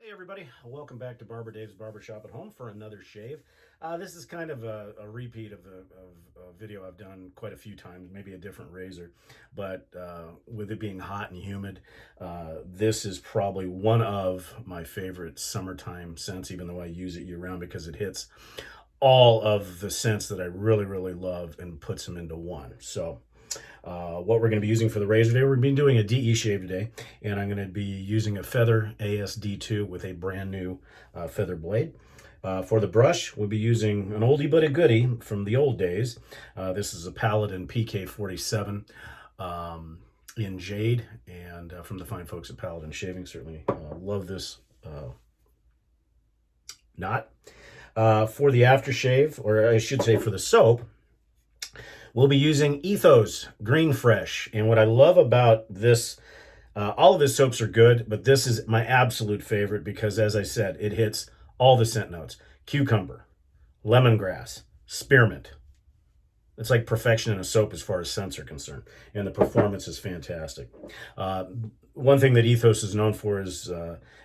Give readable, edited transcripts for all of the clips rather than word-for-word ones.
Hey everybody, welcome back to Barber Dave's Barbershop at Home for another shave. This is kind of a repeat of a video I've done quite a few times, maybe a different razor, but with it being hot and humid, this is probably one of my favorite summertime scents, even though I use it year round because it hits all of the scents that I really love and puts them into one. So what we're going to be using for the razor today, we're going to be doing a DE shave today, and I'm going to be using a Feather ASD2 with a brand new feather blade. For the brush, we'll be using an oldie but a goodie from the old days. This is a Paladin PK47 in Jade, and from the fine folks at Paladin Shaving. Certainly love this knot. For the aftershave, or I should say for the soap, we'll be using Ethos Greenfresh. And what I love about this, all of his soaps are good, but this is my absolute favorite because, as I said, it hits all the scent notes. Cucumber, lemongrass, spearmint. It's like perfection in a soap as far as scents are concerned. And the performance is fantastic. One thing that Ethos is known for is,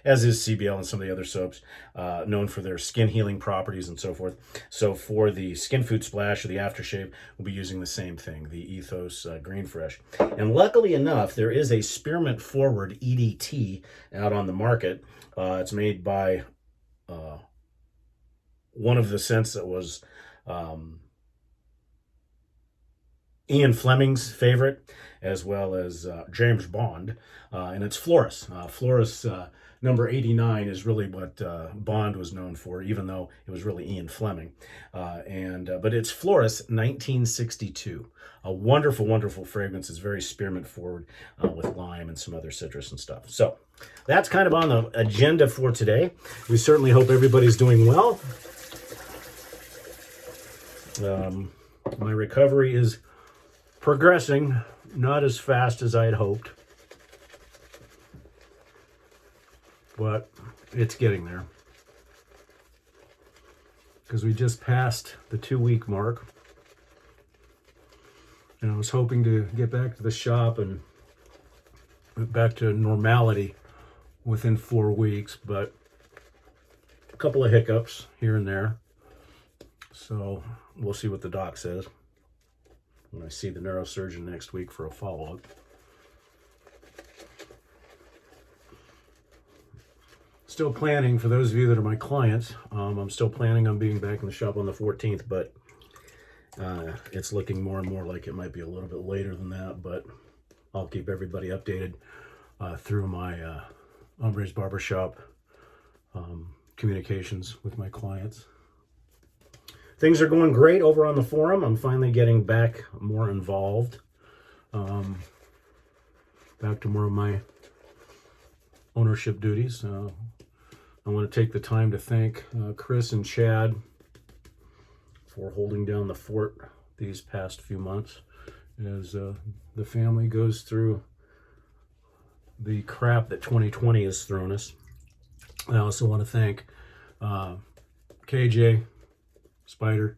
as is CBL and some of the other soaps, known for their skin healing properties and so forth. So for the Skin Food Splash or the Aftershave, we'll be using the same thing, the Ethos Greenfresh. And luckily enough, there is a spearmint forward EDT out on the market. It's made by one of the scents that was Ian Fleming's favorite, as well as James Bond, and it's Floris. Floris number 89 is really what Bond was known for, even though it was really Ian Fleming. But it's Floris 1962. A wonderful fragrance. It's very spearmint forward with lime and some other citrus and stuff. So that's kind of on the agenda for today. We certainly hope everybody's doing well. My recovery is progressing, not as fast as I had hoped, but it's getting there. Because we just passed the 2-week mark, and I was hoping to get back to the shop and back to normality within 4 weeks, but a couple of hiccups here and there. So we'll see what the doc says when I see the neurosurgeon next week for a follow-up. Still planning, for those of you that are my clients, I'm still planning on being back in the shop on the 14th, but it's looking more and more like it might be a little bit later than that, but I'll keep everybody updated through my Hombres Barbershop communications with my clients. Things are going great over on the forum. I'm finally getting back more involved. Back to more of my ownership duties. I want to take the time to thank Chris and Chad for holding down the fort these past few months as the family goes through the crap that 2020 has thrown us. I also want to thank KJ, Spider,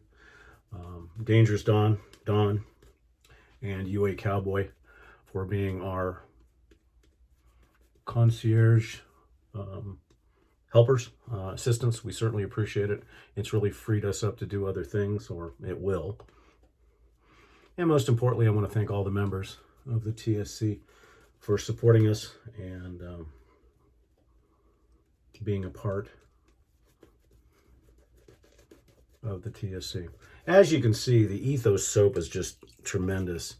Dangerous Don, and UA Cowboy for being our concierge helpers, assistants. We certainly appreciate it. It's really freed us up to do other things, or it will. And most importantly, I want to thank all the members of the TSC for supporting us and being a part of the TSC. As you can see, the Ethos soap is just tremendous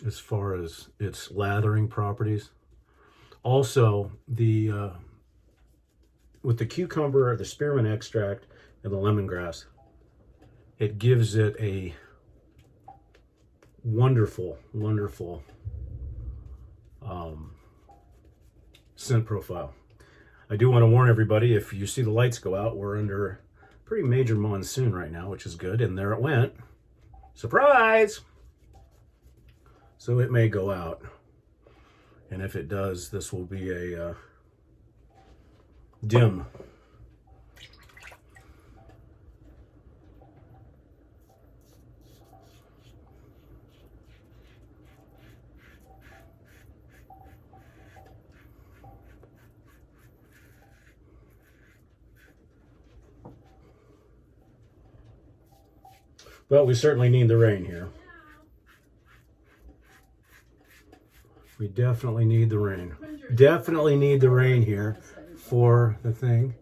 as far as its lathering properties. Also, with the cucumber, the spearmint extract, and the lemongrass, it gives it a wonderful scent profile. I do want to warn everybody, if you see the lights go out, we're under pretty major monsoon right now, which is good, and there it went. Surprise! So it may go out, and if it does, this will be a dim. But we certainly need the rain here. We definitely need the rain. Definitely need the rain here for the thing.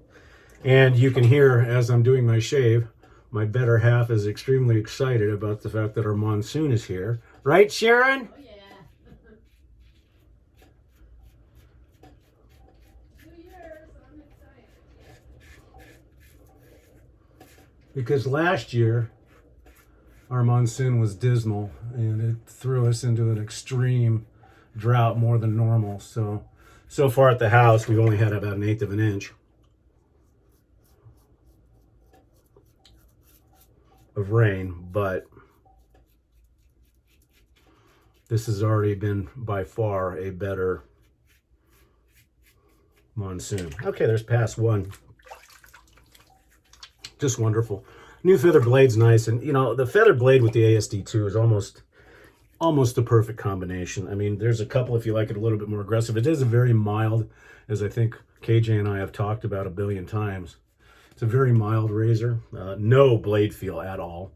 And you can hear as I'm doing my shave, my better half is extremely excited about the fact that our monsoon is here. Right, Sharon? Oh, yeah. 2 years, I'm excited. Because last year, our monsoon was dismal and it threw us into an extreme drought more than normal. So far at the house, we've only had about 1/8 of an inch of rain, but this has already been by far a better monsoon. Okay, there's pass one. Just wonderful. New feather blade's nice, and you know the feather blade with the ASD2 is almost the perfect combination. I mean, there's a couple if you like it a little bit more aggressive. It is a very mild, as I think KJ and I have talked about 1,000,000,000 times. It's a very mild razor, no blade feel at all.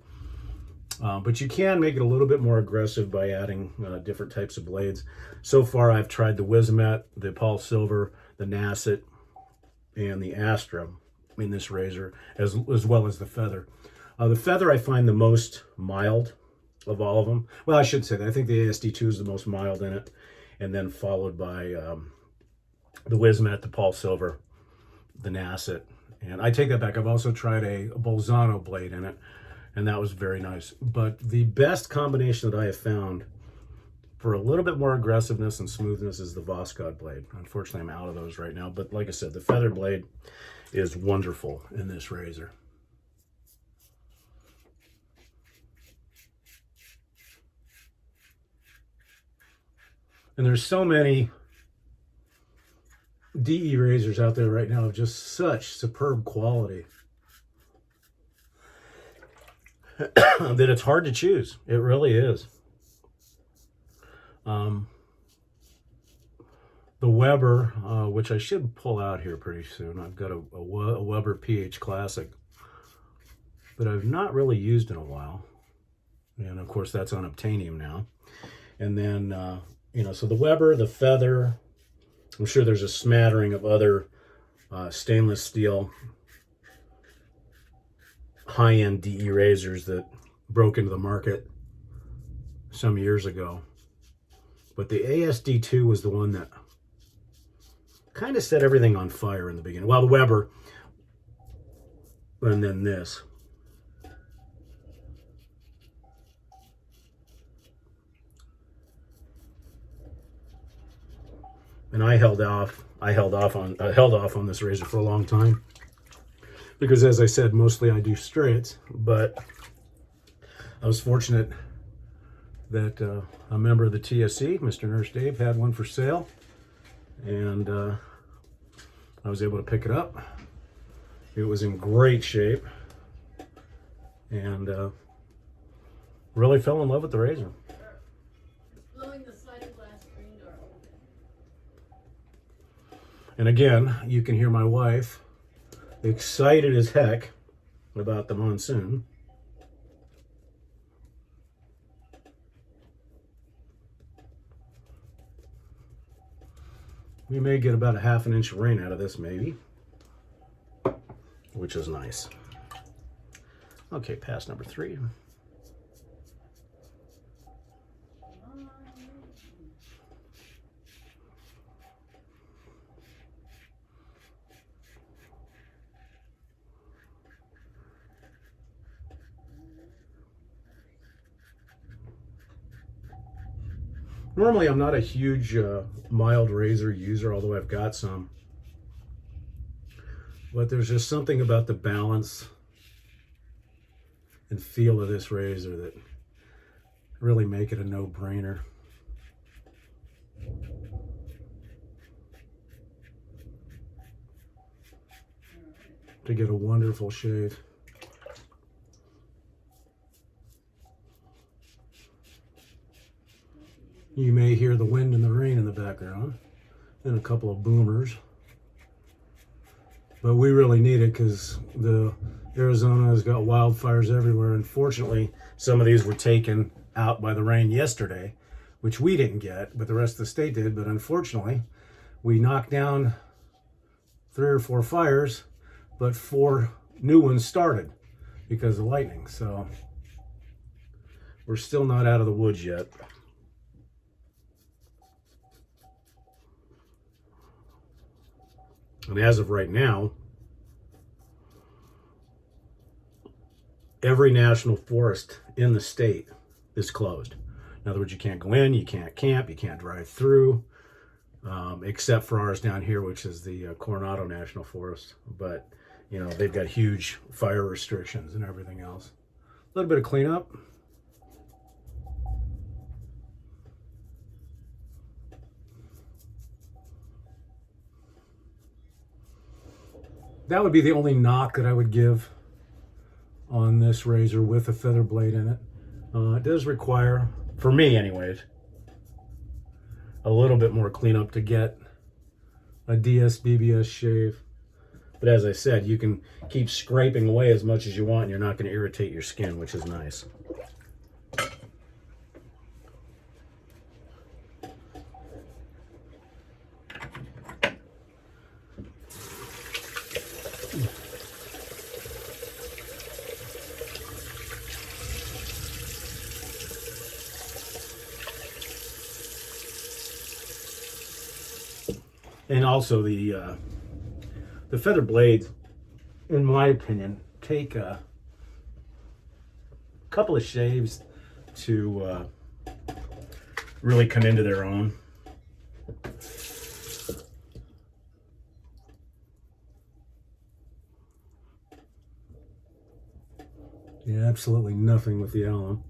But you can make it a little bit more aggressive by adding different types of blades. So far, I've tried the Wizamet, the Paul Silver, the Nasset, and the Astra in this razor, as well as the feather. The feather I find the most mild of all of them. Well, I should say that. I think the ASD2 is the most mild in it, and then followed by the Wizamet, the Paul Silver, the Nasset. And I take that back. I've also tried a Bolzano blade in it, and that was very nice. But the best combination that I have found for a little bit more aggressiveness and smoothness is the Voskhod blade. Unfortunately, I'm out of those right now. But like I said, the feather blade is wonderful in this razor. And there's so many DE razors out there right now of just such superb quality that it's hard to choose. It really is. The Weber, which I should pull out here pretty soon. I've got a Weber PH Classic that I've not really used in a while. And of course that's on Obtainium now. And then, you know, so the Weber, the Feather, I'm sure there's a smattering of other stainless steel high-end DE razors that broke into the market some years ago. But the ASD2 was the one that kind of set everything on fire in the beginning. Well, the Weber, and then this. And I held off on this razor for a long time because, as I said, mostly I do straights. But I was fortunate that a member of the TSC, Mr. Nurse Dave, had one for sale, and I was able to pick it up. It was in great shape, and really fell in love with the razor. And again, you can hear my wife excited as heck about the monsoon. We may get about a ½ an inch of rain out of this, maybe, which is nice. Okay, pass number 3. Normally, I'm not a huge mild razor user, although I've got some. But there's just something about the balance and feel of this razor that really make it a no-brainer. To get a wonderful shave. You may hear the wind and the rain in the background and a couple of boomers. But we really need it because the Arizona has got wildfires everywhere. Unfortunately, some of these were taken out by the rain yesterday, which we didn't get, but the rest of the state did. But unfortunately, we knocked down 3 or 4 fires, but 4 new ones started because of lightning. So we're still not out of the woods yet. And as of right now, every national forest in the state is closed. In other words, you can't go in, you can't camp, you can't drive through, except for ours down here, which is the Coronado National Forest. But, you know, they've got huge fire restrictions and everything else. A little bit of cleanup. That would be the only knock that I would give on this razor with a feather blade in it. It does require, for me anyways, a little bit more cleanup to get a DS BBS shave. But as I said, you can keep scraping away as much as you want and you're not going to irritate your skin, which is nice. And also the feather blades, in my opinion, take a couple of shaves to really come into their own. Yeah, absolutely nothing with the alum.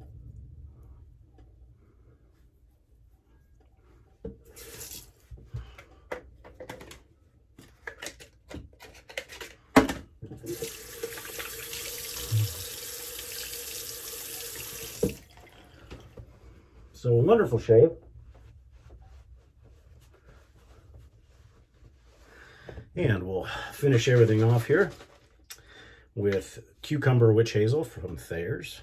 So a wonderful shave. And we'll finish everything off here with Cucumber Witch Hazel from Thayers.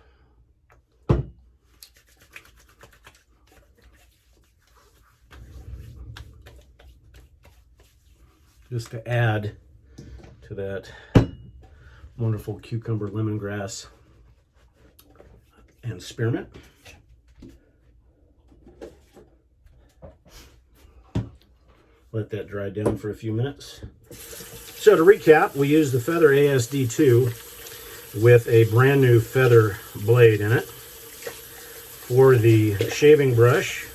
Just to add to that wonderful cucumber lemongrass and spearmint. Let that dry down for a few minutes. So to recap, we used the Feather ASD2 with a brand new feather blade in it. For the shaving brush,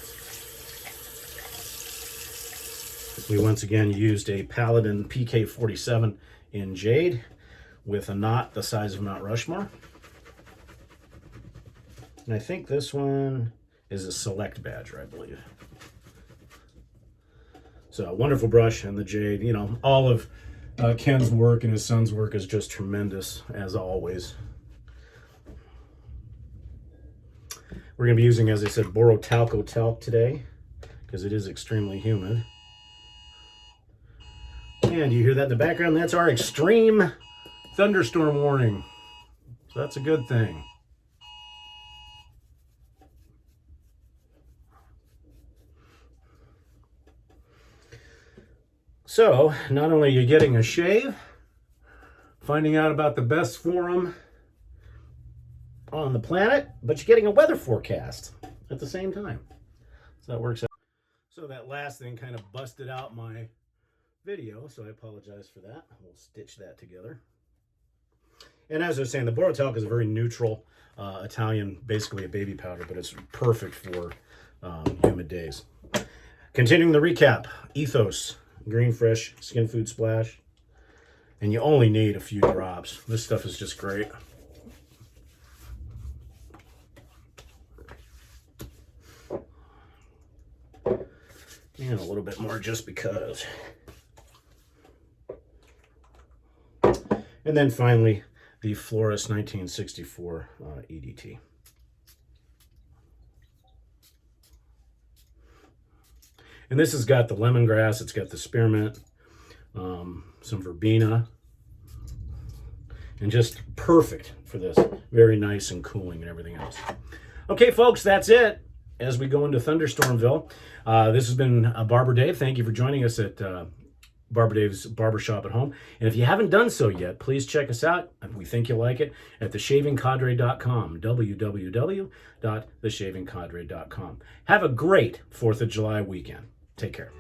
we once again used a Paladin PK47 in Jade with a knot the size of Mount Rushmore. And I think this one is a Select Badger, I believe. So a wonderful brush, and the Jade, you know, all of Ken's work and his son's work is just tremendous, as always. We're going to be using, as I said, Borotalco talc today, because it is extremely humid. And you hear that in the background? That's our extreme thunderstorm warning. So that's a good thing. So, not only are you getting a shave, finding out about the best forum on the planet, but you're getting a weather forecast at the same time. So that works out. So that last thing kind of busted out my video, so I apologize for that. We'll stitch that together. And as I was saying, the Borotalco is a very neutral Italian, basically a baby powder, but it's perfect for humid days. Continuing the recap, Ethos Greenfresh Skin Food Splash, and you only need a few drops. This stuff is just great. And a little bit more just because. And then finally, the Floris 1964 EDT. And this has got the lemongrass, it's got the spearmint, some verbena, and just perfect for this. Very nice and cooling and everything else. Okay, folks, that's it. As we go into Thunderstormville, this has been Barber Dave. Thank you for joining us at Barber Dave's Barbershop at Home. And if you haven't done so yet, please check us out. We think you'll like it at theshavingcadre.com, www.theshavingcadre.com. Have a great 4th of July weekend. Take care.